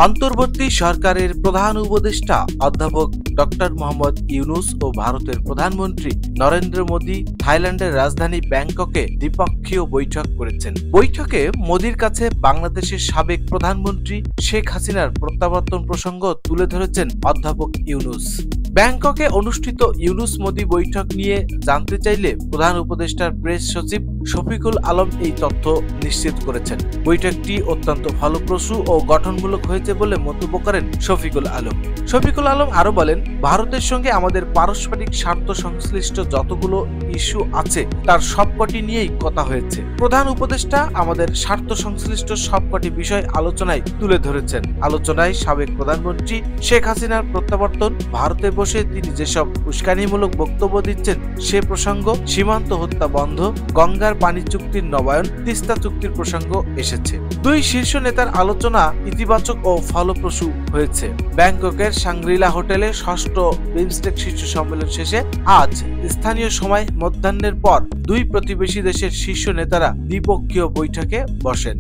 অন্তর্বর্তী সরকারের প্রধান উপদেষ্টা অধ্যাপক ডক্টর মোহাম্মদ ইউনূস ও ভারতের প্রধানমন্ত্রী নরেন্দ্র মোদী থাইল্যান্ডের রাজধানী ব্যাংককে দ্বিপক্ষীয় বৈঠক করেছেন। বৈঠকে মোদীর কাছে বাংলাদেশের সাবেক প্রধানমন্ত্রী শেখ হাসিনার প্রত্যাবর্তন প্রসঙ্গ তুলে ধরেছেন অধ্যাপক ইউনূস। ব্যাংককে অনুষ্ঠিত ইউনূস মোদী বৈঠক নিয়ে জানতে চাইলে প্রধান উপদেষ্টার প্রেস সচিব শফিকুল আলম এই তথ্য নিশ্চিত করেছেন। বৈঠকটি অত্যন্ত ফলপ্রসূ ও গঠনমূলক হয়েছে বলে মন্তব্য করেন শফিকুল আলম। শফিকুল আলম আরো বলেন, ভারতের সঙ্গে আমাদের পারস্পরিক স্বার্থ সংশ্লিষ্ট যতগুলো ইস্যু আছে তার সবকটি নিয়েই কথা হয়েছে। প্রধান উপদেষ্টা আমাদের স্বার্থ সংশ্লিষ্ট সবকটি বিষয় আলোচনায় তুলে ধরেছেন। আলোচনায় সাবেক প্রধানমন্ত্রী শেখ হাসিনার প্রত্যাবর্তন, ভারতে বসে তিনি যেসব উস্কানিমূলক বক্তব্য দিচ্ছেন সে প্রসঙ্গ, সীমান্ত হত্যা বন্ধ, গঙ্গার পানি চুক্তির নবায়ন, তিস্তা চুক্তির প্রসঙ্গ এসেছে। দুই শীর্ষ নেতার আলোচনা ইতিবাচক ও ফলপ্রসূ হয়েছে। ব্যাংককের সাংগ্রিলা হোটেলে ষষ্ঠ বিমস্টেক শীর্ষ সম্মেলন শেষে আজ স্থানীয় সময় মধ্যাহ্নের পর দুই প্রতিবেশী দেশের শীর্ষ নেতারা দ্বিপক্ষীয় বৈঠকে বসেন।